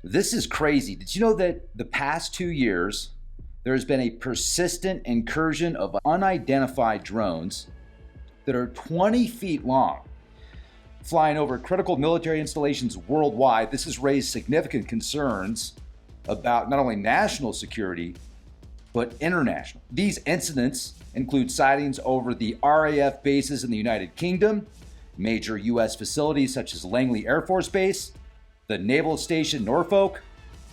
This is crazy. Did you know that the past 2 years, there's been a persistent incursion of unidentified drones that are 20 feet long, flying over critical military installations worldwide? This has raised significant concerns about not only national security, but international. These incidents include sightings over the RAF bases in the United Kingdom, major U.S. facilities such as Langley Air Force Base, the Naval Station Norfolk,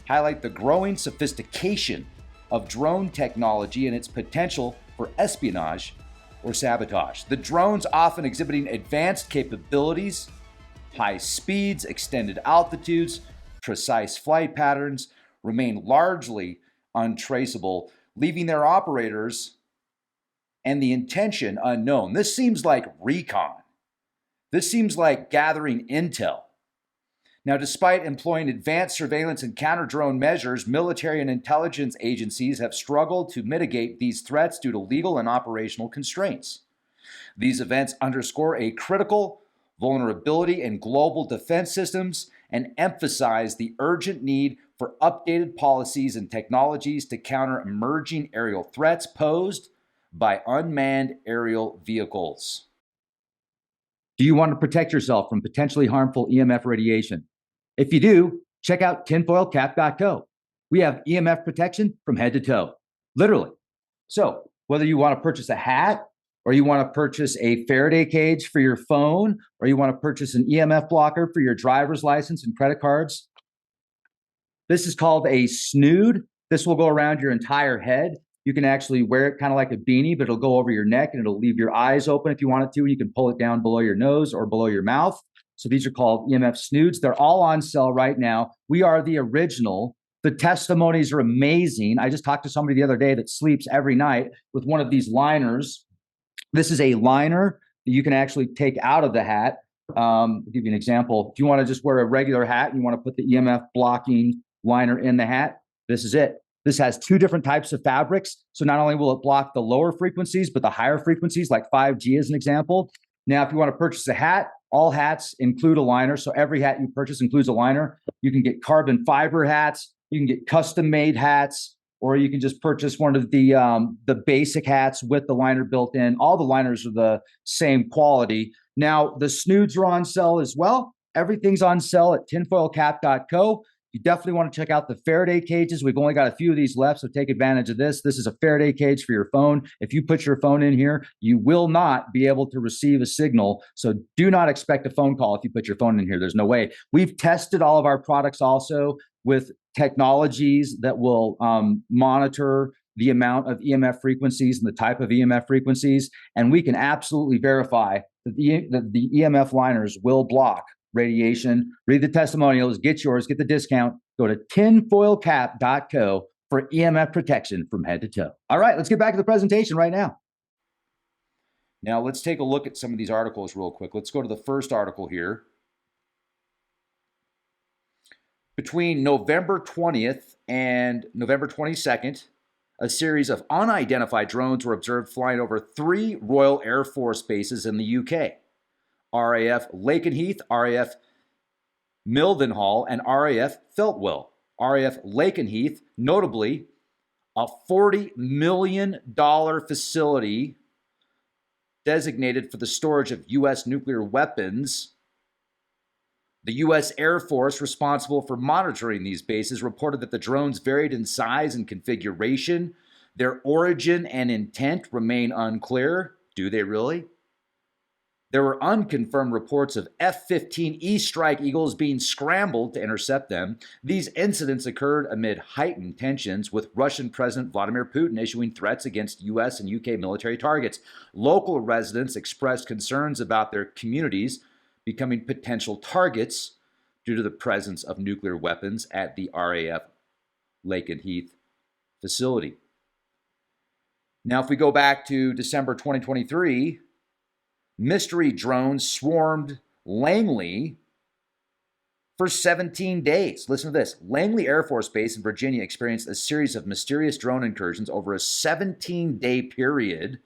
highlight the growing sophistication of drone technology and its potential for espionage or sabotage. The drones, often exhibiting advanced capabilities, high speeds, extended altitudes, precise flight patterns, remain largely untraceable, leaving their operators and the intention unknown. This seems like recon. This seems like gathering intel. Now, despite employing advanced surveillance and counter-drone measures, military and intelligence agencies have struggled to mitigate these threats due to legal and operational constraints. These events underscore a critical vulnerability in global defense systems and emphasize the urgent need for updated policies and technologies to counter emerging aerial threats posed by unmanned aerial vehicles. Do you want to protect yourself from potentially harmful EMF radiation? If you do, check out tinfoilcap.co. We have EMF protection from head to toe, literally. So whether you want to purchase a hat, or you want to purchase a Faraday cage for your phone, or you want to purchase an EMF blocker for your driver's license and credit cards, this is called a snood. This will go around your entire head. You can actually wear it kind of like a beanie, but it'll go over your neck and it'll leave your eyes open if you want it to. You can pull it down below your nose or below your mouth. So these are called EMF snoods. They're all on sale right now. We are the original. The testimonies are amazing. I just talked to somebody the other day that sleeps every night with one of these liners. This is a liner that you can actually take out of the hat. I'll give you an example. If you want to just wear a regular hat and you want to put the EMF blocking liner in the hat, this is it. This has two different types of fabrics. So not only will it block the lower frequencies, but the higher frequencies, like 5G as an example. Now, if you want to purchase a hat, all hats include a liner. So every hat you purchase includes a liner. You can get carbon fiber hats. You can get custom made hats, or you can just purchase one of the basic hats with the liner built in. All the liners are the same quality. Now, the snoods are on sale as well. Everything's on sale at tinfoilcap.co. You definitely want to check out the Faraday cages. We've only got a few of these left, so take advantage of this. This is a Faraday cage for your phone. If you put your phone in here, you will not be able to receive a signal. So do not expect a phone call if you put your phone in here. There's no way. We've tested all of our products also with technologies that will monitor the amount of EMF frequencies and the type of EMF frequencies. And we can absolutely verify that the EMF liners will block radiation. Read the testimonials, get yours, get the discount. Go to tinfoilcap.co for EMF protection from head to toe. All right, let's get back to the presentation right now. Now let's take a look at some of these articles real quick. Let's go to the first article here. Between November 20th and November 22nd, a series of unidentified drones were observed flying over 3 Royal Air Force bases in the UK. RAF Lakenheath, RAF Mildenhall, and RAF Feltwell. RAF Lakenheath, notably a $40 million facility designated for the storage of U.S. nuclear weapons. The U.S. Air Force, responsible for monitoring these bases, reported that the drones varied in size and configuration. Their origin and intent remain unclear. Do they really? There were unconfirmed reports of F-15E Strike Eagles being scrambled to intercept them. These incidents occurred amid heightened tensions, with Russian President Vladimir Putin issuing threats against U.S. and UK military targets. Local residents expressed concerns about their communities becoming potential targets due to the presence of nuclear weapons at the RAF Lakenheath facility. Now, if we go back to December 2023, mystery drones swarmed Langley for 17 days. Listen to this. Langley Air Force Base in Virginia experienced a series of mysterious drone incursions over a 17-day period.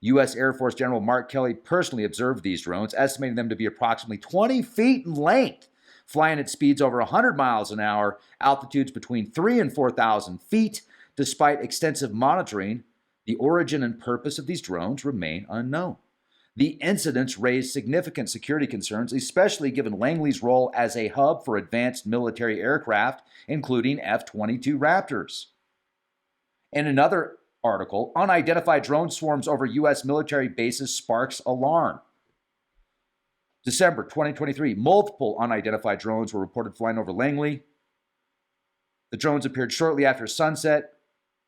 U.S. Air Force General Mark Kelly personally observed these drones, estimating them to be approximately 20 feet in length, flying at speeds over 100 miles an hour, altitudes between 3 and 4,000 feet. Despite extensive monitoring, the origin and purpose of these drones remain unknown. The incidents raised significant security concerns, especially given Langley's role as a hub for advanced military aircraft, including F-22 Raptors. In another article, unidentified drone swarms over U.S. military bases sparks alarm. December 2023, multiple unidentified drones were reported flying over Langley. The drones appeared shortly after sunset,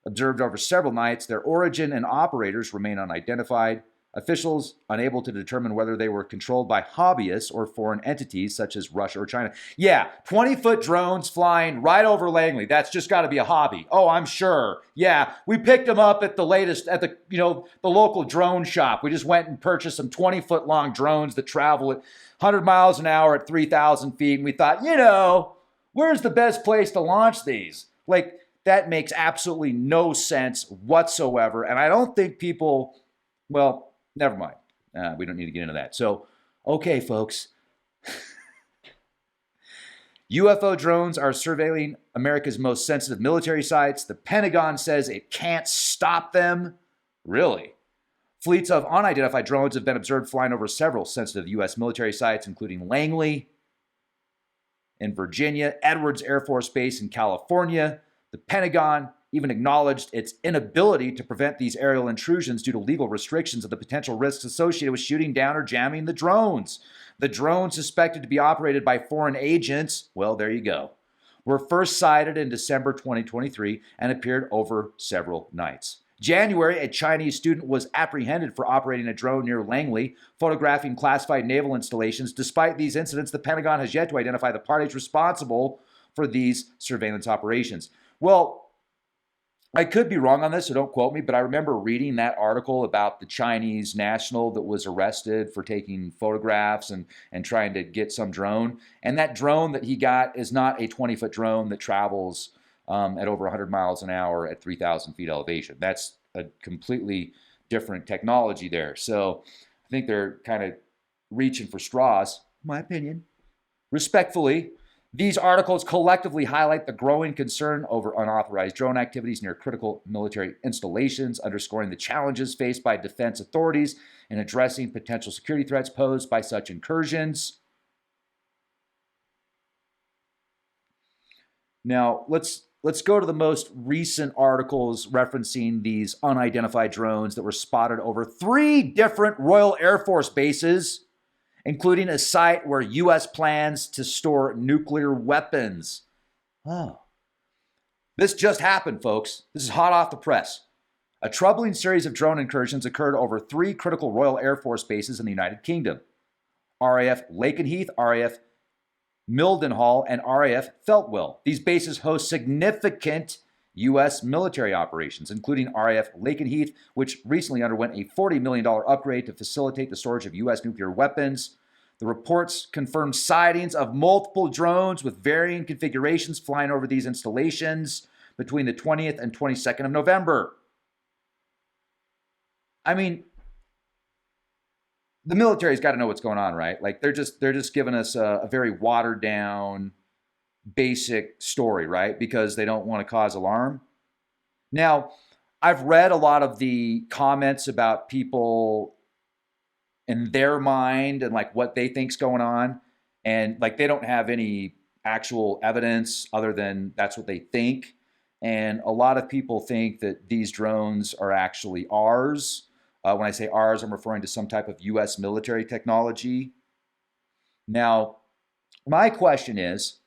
observed over several nights. Their origin and operators remain unidentified. Officials unable to determine whether they were controlled by hobbyists or foreign entities such as Russia or China. Yeah, 20-foot drones flying right over Langley. That's just got to be a hobby. Oh, I'm sure. Yeah, we picked them up at the the local drone shop. We just went and purchased some 20-foot long drones that travel at 100 miles an hour at 3,000 feet. And we thought, where's the best place to launch these? Like, that makes absolutely no sense whatsoever. And I don't think people, never mind. We don't need to get into that. So, okay, folks. UFO drones are surveilling America's most sensitive military sites. The Pentagon says it can't stop them. Really? Fleets of unidentified drones have been observed flying over several sensitive U.S. military sites, including Langley in Virginia, Edwards Air Force Base in California. The Pentagon even acknowledged its inability to prevent these aerial intrusions due to legal restrictions of the potential risks associated with shooting down or jamming the drones. The drones suspected to be operated by foreign agents, well, there you go, were first sighted in December 2023 and appeared over several nights. January, a Chinese student was apprehended for operating a drone near Langley, photographing classified naval installations. Despite these incidents, the Pentagon has yet to identify the parties responsible for these surveillance operations. Well, I could be wrong on this, so don't quote me, but I remember reading that article about the Chinese national that was arrested for taking photographs and trying to get some drone. And that drone that he got is not a 20-foot drone that travels at over 100 miles an hour at 3,000 feet elevation. That's a completely different technology there. So I think they're kind of reaching for straws, in my opinion. Respectfully, these articles collectively highlight the growing concern over unauthorized drone activities near critical military installations, underscoring the challenges faced by defense authorities in addressing potential security threats posed by such incursions. Now, let's go to the most recent articles referencing these unidentified drones that were spotted over 3 different Royal Air Force bases, including a site where U.S. plans to store nuclear weapons. Oh. This just happened, folks. This is hot off the press. A troubling series of drone incursions occurred over 3 critical Royal Air Force bases in the United Kingdom: RAF Lakenheath, RAF Mildenhall, and RAF Feltwell. These bases host significant U.S. military operations, including RAF Lakenheath, which recently underwent a $40 million upgrade to facilitate the storage of U.S. nuclear weapons. The reports confirmed sightings of multiple drones with varying configurations flying over these installations between the 20th and 22nd of November. I mean, the military's got to know what's going on, right? Like they're just giving us a very watered down, basic story, right? Because they don't want to cause alarm. Now, I've read a lot of the comments about people in their mind and like what they think's going on, and like they don't have any actual evidence other than that's what they think. And a lot of people think that these drones are actually ours. When I say ours, I'm referring to some type of U.S. military technology. Now, my question is,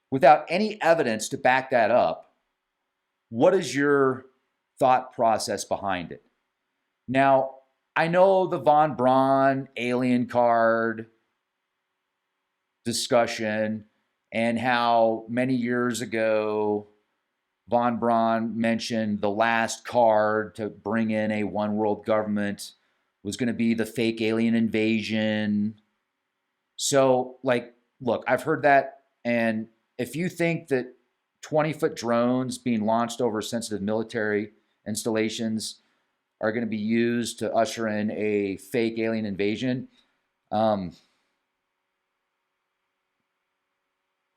without any evidence to back that up, what is your thought process behind it? Now, I know the Von Braun alien card discussion and how many years ago Von Braun mentioned the last card to bring in a one world government was going to be the fake alien invasion. So, like, look, I've heard that, and if you think that 20-foot drones being launched over sensitive military installations are going to be used to used to usher in a fake alien invasion,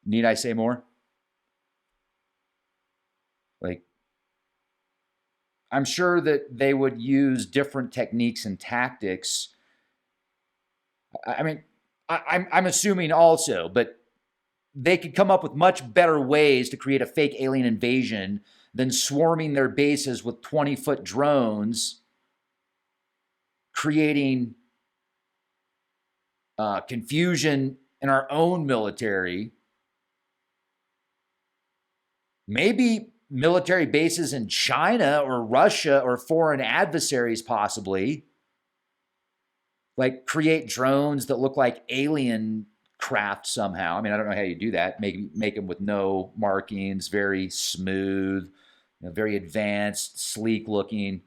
Need I say more? Like, I'm sure that they would use different techniques and tactics. I mean, I'm assuming also, but they could come up with much better ways to create a fake alien invasion than swarming their bases with 20-foot drones, creating confusion in our own military. Maybe military bases in China or Russia or foreign adversaries, possibly. Like create drones that look like alien craft somehow. I mean, I don't know how you do that. Make them with no markings, very smooth, very advanced, sleek looking.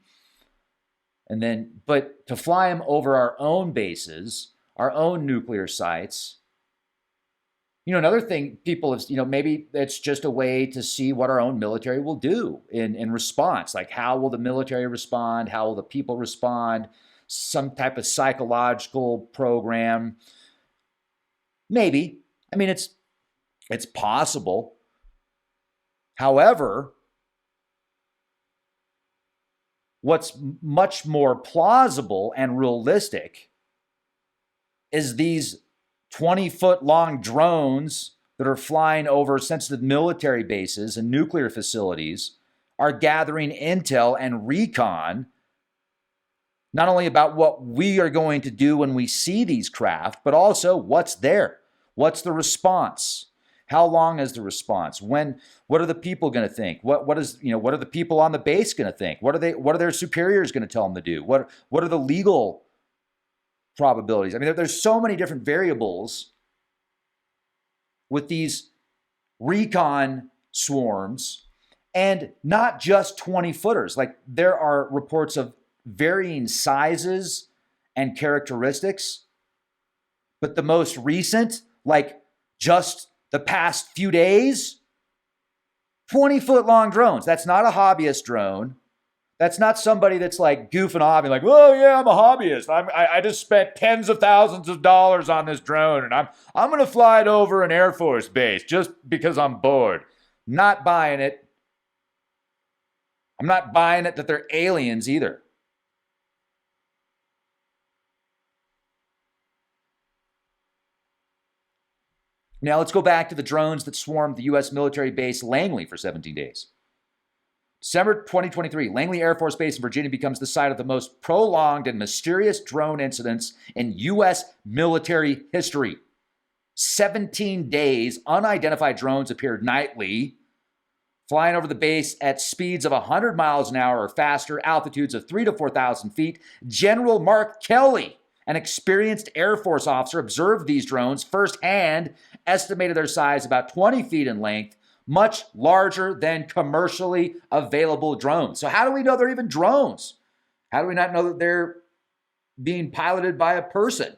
And then, but to fly them over our own bases, our own nuclear sites. Another thing people have, maybe it's just a way to see what our own military will do in response. Like, how will the military respond? How will the people respond? Some type of psychological program. Maybe. I mean, it's possible. However, what's much more plausible and realistic is these 20-foot long drones that are flying over sensitive military bases and nuclear facilities are gathering intel and recon, not only about what we are going to do when we see these craft, but also what's there. What's the response? How long is the response? What are the people going to think? What are the people on the base going to think? What are their superiors going to tell them to do? What are the legal probabilities? I mean, there's so many different variables with these recon swarms, and not just 20-footers. Like, there are reports of varying sizes and characteristics, but the most recent, like just the past few days, 20-foot long drones. That's not a hobbyist drone. That's not somebody that's like goofing off and like, oh yeah, I'm a hobbyist. I just spent tens of thousands of dollars on this drone, and I'm gonna fly it over an Air Force base just because I'm bored. Not buying it. I'm not buying it that they're aliens either. Now let's go back to the drones that swarmed the U.S. military base Langley for 17 days. December 2023, Langley Air Force Base in Virginia becomes the site of the most prolonged and mysterious drone incidents in U.S. military history. 17 days, unidentified drones appeared nightly, flying over the base at speeds of 100 miles an hour or faster, altitudes of 3,000 to 4,000 feet. General Mark Kelly, an experienced Air Force officer, observed these drones firsthand, estimated their size about 20 feet in length, much larger than commercially available drones. So how do we know they're even drones? How do we not know that they're being piloted by a person?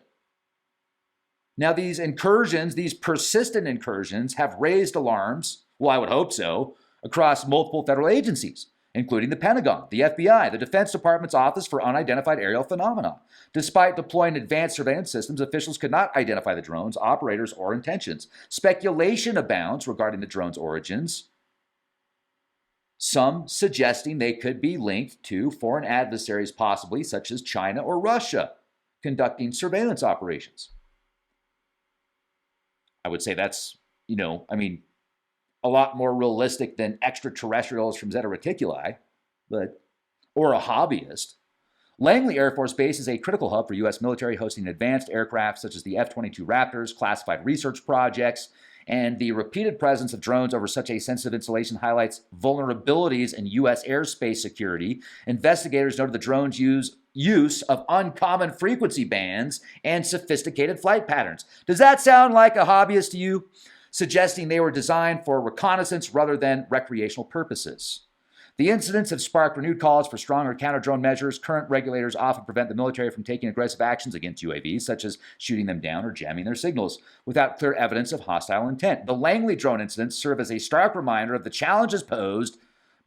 Now, these incursions, these persistent incursions, have raised alarms, well, I would hope so, across multiple federal agencies, including the Pentagon, the FBI, the Defense Department's Office for Unidentified Aerial Phenomena. Despite deploying advanced surveillance systems, officials could not identify the drones, operators, or intentions. Speculation abounds regarding the drones' origins, some suggesting they could be linked to foreign adversaries, possibly, such as China or Russia, conducting surveillance operations. I would say that's, a lot more realistic than extraterrestrials from Zeta Reticuli, or a hobbyist. Langley Air Force Base is a critical hub for U.S. military, hosting advanced aircraft such as the F-22 Raptors, classified research projects, and the repeated presence of drones over such a sensitive installation highlights vulnerabilities in U.S. airspace security. Investigators noted the drones' use of uncommon frequency bands and sophisticated flight patterns. Does that sound like a hobbyist to you? Suggesting they were designed for reconnaissance rather than recreational purposes. The incidents have sparked renewed calls for stronger counter-drone measures. Current regulators often prevent the military from taking aggressive actions against UAVs, such as shooting them down or jamming their signals, without clear evidence of hostile intent. The Langley drone incidents serve as a stark reminder of the challenges posed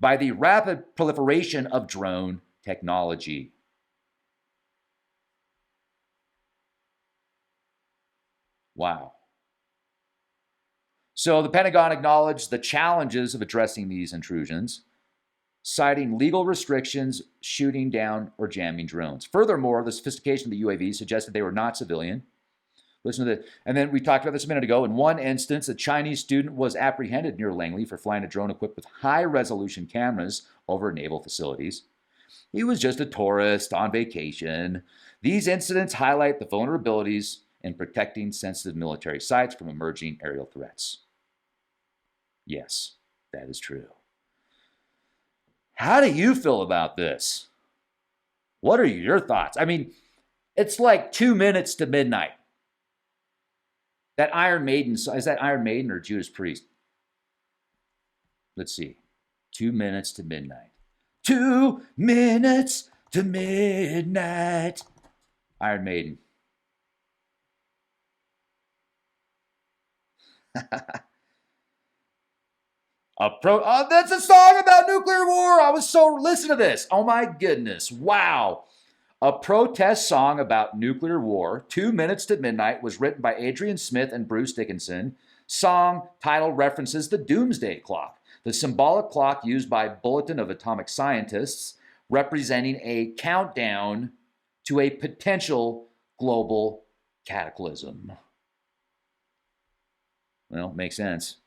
by the rapid proliferation of drone technology. Wow. So the Pentagon acknowledged the challenges of addressing these intrusions, citing legal restrictions, shooting down, or jamming drones. Furthermore, the sophistication of the UAV suggested they were not civilian. Listen to this. And then we talked about this a minute ago. In one instance, a Chinese student was apprehended near Langley for flying a drone equipped with high-resolution cameras over naval facilities. He was just a tourist on vacation. These incidents highlight the vulnerabilities in protecting sensitive military sites from emerging aerial threats. Yes, that is true. How do you feel about this? What are your thoughts? I mean, it's like 2 minutes to midnight. That Iron Maiden, is that Iron Maiden or Judas Priest? Let's see. 2 minutes to midnight. 2 minutes to midnight. Iron Maiden. That's a song about nuclear war. Listen to this. Oh my goodness. Wow. A protest song about nuclear war, 2 minutes to midnight, was written by Adrian Smith and Bruce Dickinson. Song title references the doomsday clock, the symbolic clock used by Bulletin of Atomic Scientists, representing a countdown to a potential global cataclysm. Well, makes sense.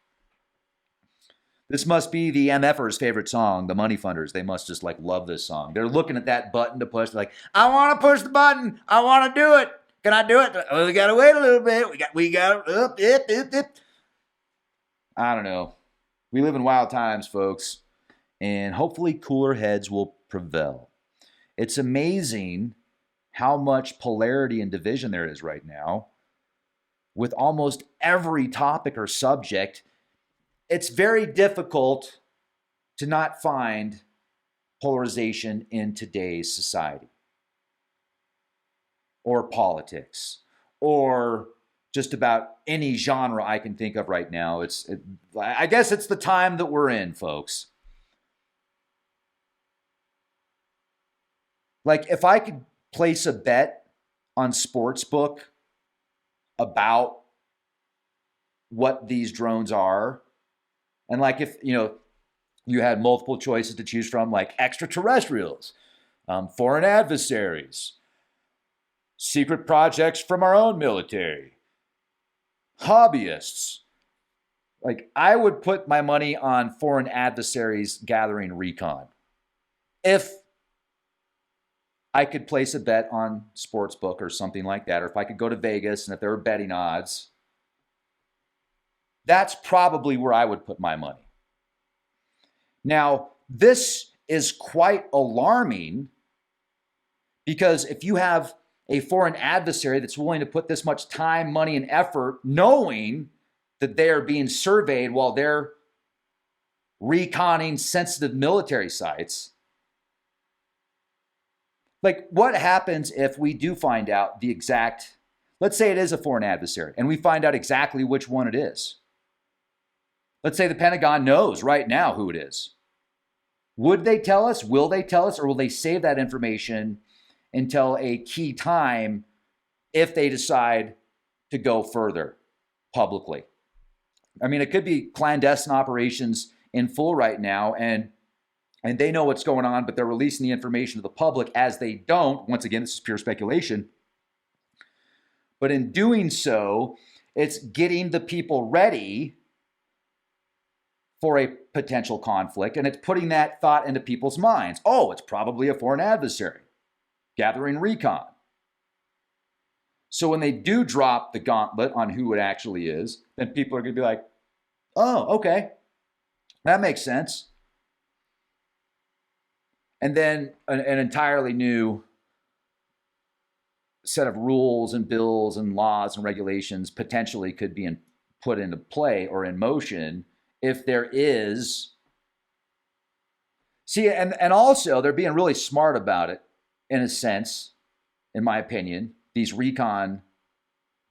This must be the MFers' favorite song, the money funders. They must just love this song. They're looking at that button to push. They're like, I want to push the button. I want to do it. Can I do it? Oh, we got to wait a little bit. We got up. I don't know. We live in wild times, folks, and hopefully cooler heads will prevail. It's amazing how much polarity and division there is right now with almost every topic or subject. It's very difficult to not find polarization in today's society or politics or just about any genre I can think of right now. I guess it's the time that we're in, folks. If I could place a bet on Sportsbook about what these drones are, and if you had multiple choices to choose from, like extraterrestrials, foreign adversaries, secret projects from our own military, hobbyists, I would put my money on foreign adversaries gathering recon. If I could place a bet on Sportsbook or something like that, or if I could go to Vegas and if there were betting odds, that's probably where I would put my money. Now, this is quite alarming because if you have a foreign adversary that's willing to put this much time, money, and effort knowing that they are being surveyed while they're reconning sensitive military sites, what happens if we do find out the exact, let's say it is a foreign adversary, and we find out exactly which one it is? Let's say the Pentagon knows right now who it is. Would they tell us? Will they tell us? Or will they save that information until a key time if they decide to go further publicly? I mean, it could be clandestine operations in full right now, and they know what's going on, but they're releasing the information to the public as they don't. Once again, this is pure speculation. But in doing so, it's getting the people ready for a potential conflict, and it's putting that thought into people's minds. Oh, it's probably a foreign adversary gathering recon. So when they do drop the gauntlet on who it actually is, then people are going to be like, oh, okay, that makes sense. And then an entirely new set of rules and bills and laws and regulations potentially could be put into play or in motion if there is. See, and also they're being really smart about it in a sense, in my opinion, these recon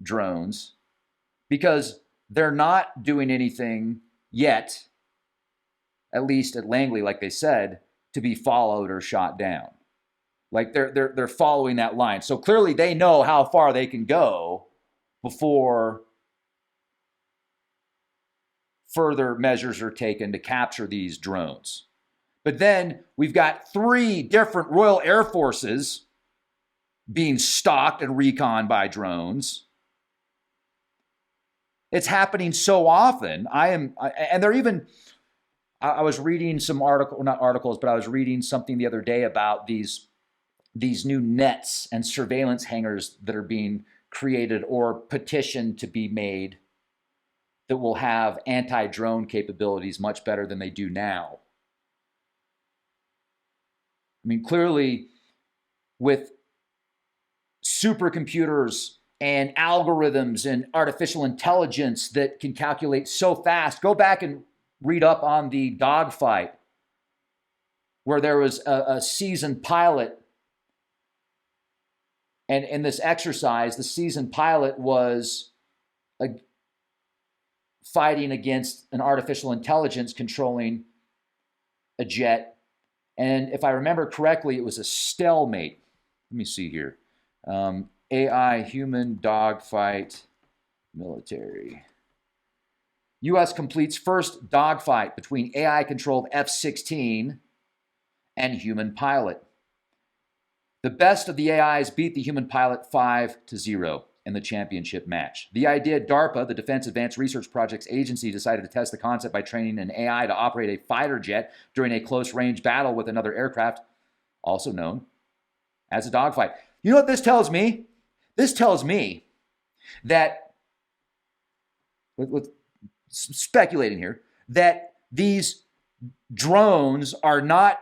drones, because they're not doing anything yet, at least at Langley, like they said, to be followed or shot down. They're following that line. So clearly they know how far they can go before further measures are taken to capture these drones. But then we've got 3 different Royal Air Forces being stalked and reconned by drones. It's happening so often. And they're even, I was reading some not articles, but I was reading something the other day about these new nets and surveillance hangars that are being created or petitioned to be made that will have anti-drone capabilities much better than they do now. I mean, clearly, with supercomputers and algorithms and artificial intelligence that can calculate so fast, go back and read up on the dogfight where there was a seasoned pilot. And in this exercise, the seasoned pilot was fighting against an artificial intelligence controlling a jet. And if I remember correctly, it was a stalemate. Let me see here. AI, human, dogfight, military. U.S. completes first dogfight between AI-controlled F-16 and human pilot. The best of the AIs beat the human pilot 5-0 in the championship match. The idea, DARPA, the Defense Advanced Research Projects Agency, decided to test the concept by training an AI to operate a fighter jet during a close-range battle with another aircraft, also known as a dogfight. You know what this tells me? This tells me that, with speculating here, that these drones are not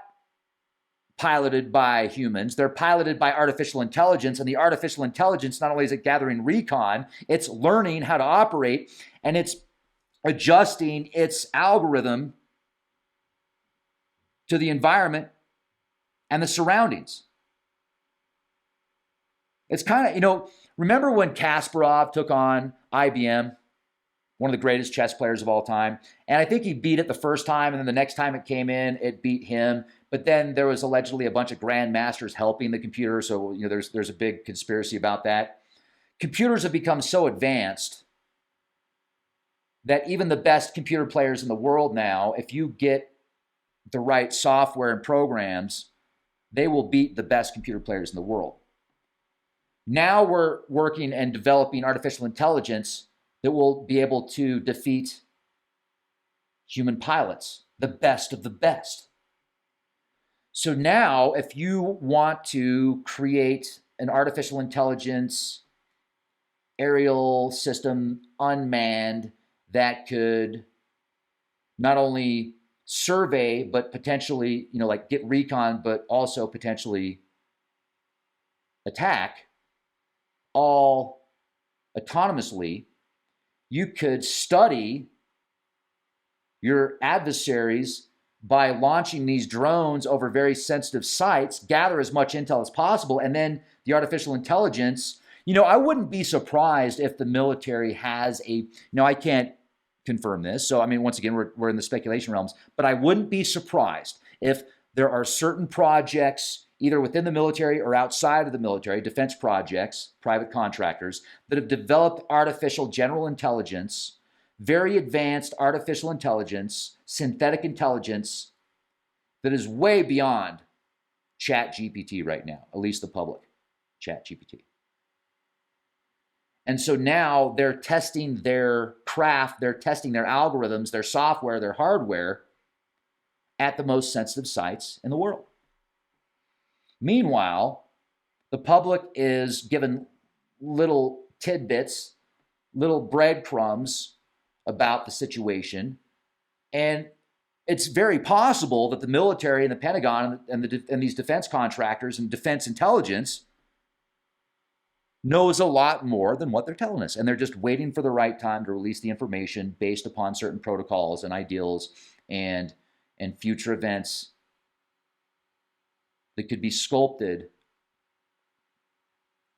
piloted by humans. They're piloted by artificial intelligence, and the artificial intelligence, not only is it gathering recon, it's learning how to operate, and it's adjusting its algorithm to the environment and the surroundings. It's kind of, remember when Kasparov took on IBM, one of the greatest chess players of all time? And I think he beat it the first time, and then the next time it came in, it beat him. But then there was allegedly a bunch of grandmasters helping the computer, so there's a big conspiracy about that. Computers have become so advanced that even the best computer players in the world now, if you get the right software and programs, they will beat the best computer players in the world. Now we're working and developing artificial intelligence that will be able to defeat human pilots, the best of the best. So now, if you want to create an artificial intelligence aerial system, unmanned, that could not only survey, but potentially, get recon, but also potentially attack, all autonomously, you could study your adversaries by launching these drones over very sensitive sites, gather as much intel as possible, and then the artificial intelligence, I wouldn't be surprised if the military has I can't confirm this, so once again, we're in the speculation realms, but I wouldn't be surprised if there are certain projects, either within the military or outside of the military, defense projects, private contractors, that have developed artificial general intelligence, very advanced artificial intelligence, synthetic intelligence that is way beyond ChatGPT right now, at least the public ChatGPT. And so now they're testing their craft, they're testing their algorithms, their software, their hardware at the most sensitive sites in the world. Meanwhile, the public is given little tidbits, little breadcrumbs about the situation, and it's very possible that the military and the Pentagon and these defense contractors and defense intelligence knows a lot more than what they're telling us, and they're just waiting for the right time to release the information based upon certain protocols and ideals and future events that could be sculpted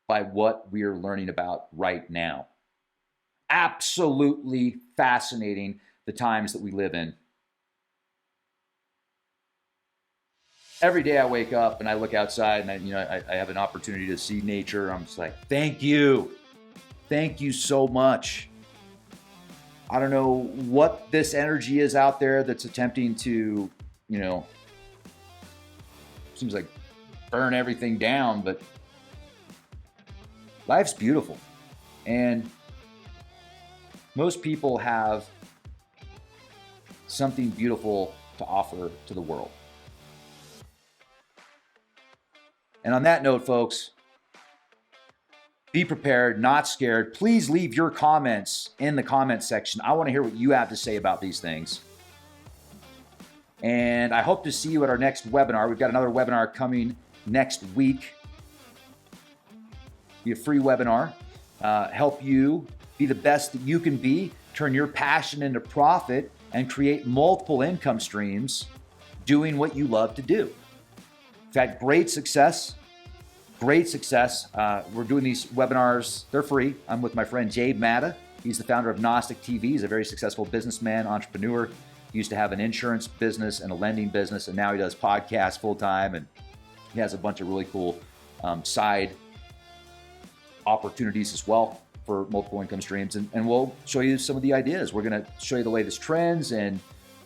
by what we are learning about right now. Absolutely fascinating, the times that we live in. Every day I wake up and I look outside and I have an opportunity to see nature. I'm just like, thank you so much. I don't know what this energy is out there that's attempting to, seems like burn everything down, but life's beautiful. And most people have something beautiful to offer to the world. And on that note, folks, be prepared, not scared. Please leave your comments in the comment section. I want to hear what you have to say about these things. And I hope to see you at our next webinar. We've got another webinar coming next week. Be a free webinar. Help you be the best that you can be, turn your passion into profit, and create multiple income streams doing what you love to do. We've had great success. We're doing these webinars. They're free. I'm with my friend Jade Matta. He's the founder of Gnostic TV. He's a very successful businessman, entrepreneur. He used to have an insurance business and a lending business, and now he does podcasts full time, and he has a bunch of really cool side opportunities as well for multiple income streams. And we'll show you some of the ideas. We're going to show you the latest trends. And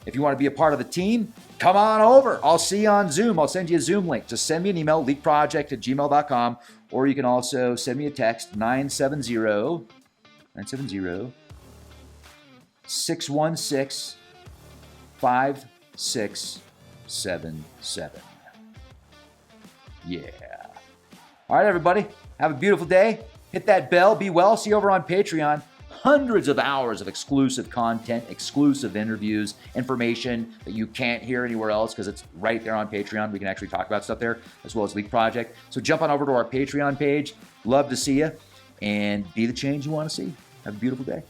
if you want to be a part of the team, come on over. I'll see you on Zoom. I'll send you a Zoom link. Just send me an email, leakproject@gmail.com, or you can also send me a text, 970-616-5677. Yeah. All right, everybody. Have a beautiful day. Hit that bell. Be well. See you over on Patreon. Hundreds of hours of exclusive content, exclusive interviews, information that you can't hear anywhere else because it's right there on Patreon. We can actually talk about stuff there, as well as Leak Project. So jump on over to our Patreon page. Love to see you, and be the change you want to see. Have a beautiful day.